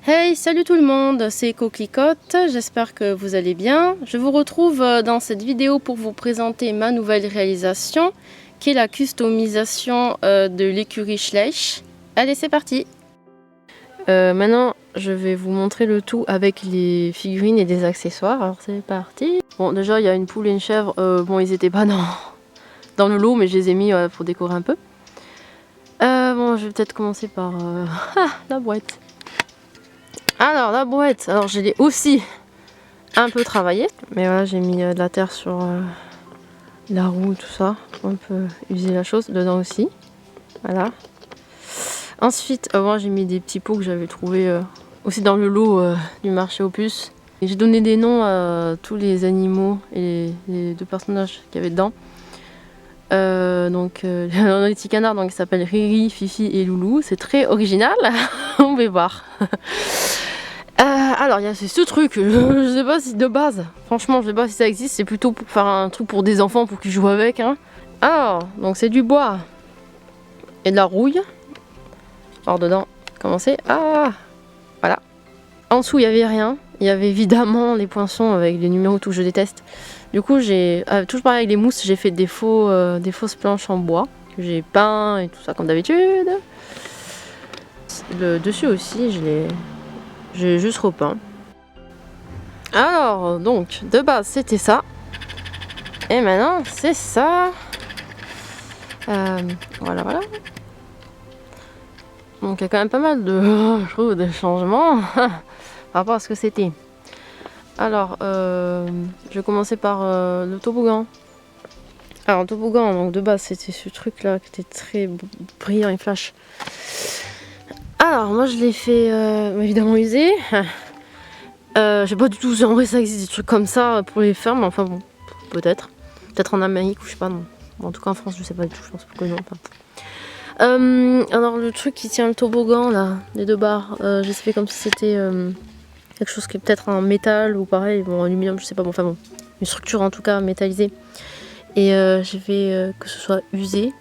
Hey, salut tout le monde, c'est Coquelicotte, j'espère que vous allez bien. Je vous retrouve dans cette vidéo pour vous présenter ma nouvelle réalisation, qui est la customisation de l'écurie Schleich. Allez, c'est parti. Maintenant, je vais vous montrer le tout avec les figurines et des accessoires. Alors c'est parti. Bon, déjà, il y a une poule et une chèvre. Bon, ils étaient pas dans le lot, mais je les ai mis pour décorer un peu. Bon, je vais peut-être commencer par la boîte. Alors la boîte, alors je l'ai aussi un peu travaillée, mais voilà, j'ai mis de la terre sur la roue, tout ça, pour un peu user la chose, dedans aussi, voilà. Ensuite, moi j'ai mis des petits pots que j'avais trouvés aussi dans le lot du marché aux puces. J'ai donné des noms à tous les animaux et les deux personnages qu'il y avait dedans. Donc dans les petits canards, donc, ils s'appellent Riri, Fifi et Loulou, c'est très original, on va voir. Alors il y a ce truc, je sais pas si de base, franchement je sais pas si ça existe, c'est plutôt pour faire un truc pour des enfants pour qu'ils jouent avec. Hein. Alors, donc c'est du bois et de la rouille. Alors dedans, comment c'est? Ah, voilà. En dessous il y avait rien, il y avait évidemment les poinçons avec les numéros tout que je déteste. Du coup j'ai, toujours pareil avec les mousses, j'ai fait des fausses planches en bois que j'ai peint et tout ça comme d'habitude. Le dessus aussi j'ai juste repeint. Alors, donc, de base, c'était ça. Et maintenant, c'est ça. Voilà, voilà. Donc, il y a quand même pas mal de, je trouve, de changements par rapport à ce que c'était. Alors, je vais commencer par le toboggan. Alors, le toboggan, donc de base, c'était ce truc-là qui était très brillant et flash. Alors, moi, je l'ai fait évidemment usé. Je sais pas du tout si en vrai ça existe des trucs comme ça pour les fermes, enfin bon, peut-être en Amérique ou je sais pas, non. Bon, en tout cas en France je sais pas du tout, je pense pas que non. Enfin. Alors le truc qui tient le toboggan là, les deux barres, j'ai fait comme si c'était quelque chose qui est peut-être en métal ou pareil, bon aluminium, je sais pas, bon enfin bon, une structure en tout cas métallisée. Et j'ai fait que ce soit usé,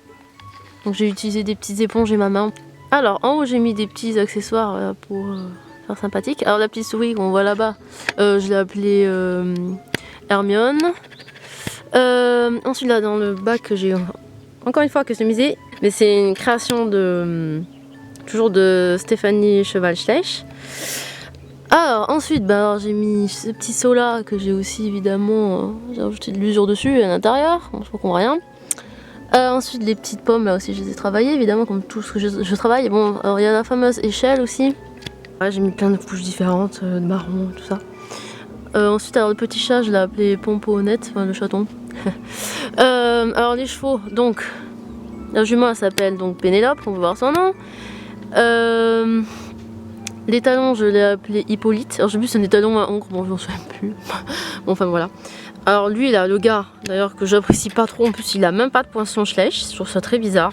donc j'ai utilisé des petites éponges et ma main. Alors en haut j'ai mis des petits accessoires pour sympathique. Alors la petite souris qu'on voit là-bas, je l'ai appelée Hermione. Ensuite là dans le bac que j'ai encore une fois customisé, mais c'est une création de toujours de Stéphanie Cheval-Schleich. Alors ensuite j'ai mis ce petit seau là que j'ai aussi évidemment j'ai rajouté de l'usure dessus à l'intérieur, je crois qu'on voit rien. Ensuite les petites pommes là aussi je les ai travaillées évidemment comme tout ce que je travaille. Bon alors il y a la fameuse échelle aussi. Ouais, j'ai mis plein de couches différentes, de marron, tout ça. Ensuite, alors le petit chat, je l'ai appelé Pomponnette, enfin le chaton. Alors les chevaux, donc la jument elle s'appelle donc Pénélope, on peut voir son nom. Les talons, je l'ai appelé Hippolyte. Alors j'ai vu c'est des talons à encre, bon je m'en souviens plus. Bon, enfin voilà. Alors lui là, le gars, d'ailleurs que j'apprécie pas trop, en plus il a même pas de poinçon Schleich, je trouve ça très bizarre.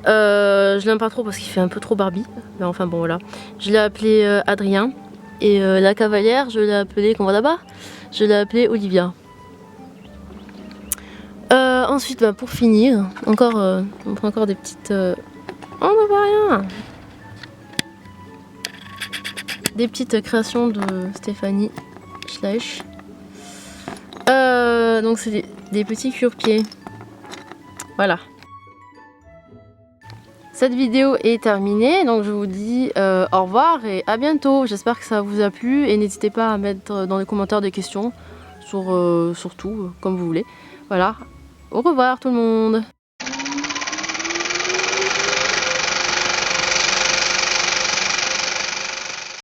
Je l'aime pas trop parce qu'il fait un peu trop Barbie, mais enfin bon voilà. Je l'ai appelé Adrien et la cavalière je l'ai appelée, qu'on voit là-bas, je l'ai appelée Olivia. Ensuite pour finir, encore, on prend encore des petites... Oh on ne voit rien. Des petites créations de Stéphanie Schleich. Donc c'est des petits cure-pieds. Voilà. Cette vidéo est terminée, donc je vous dis au revoir et à bientôt. J'espère que ça vous a plu et n'hésitez pas à mettre dans les commentaires des questions sur tout, comme vous voulez. Voilà, au revoir tout le monde.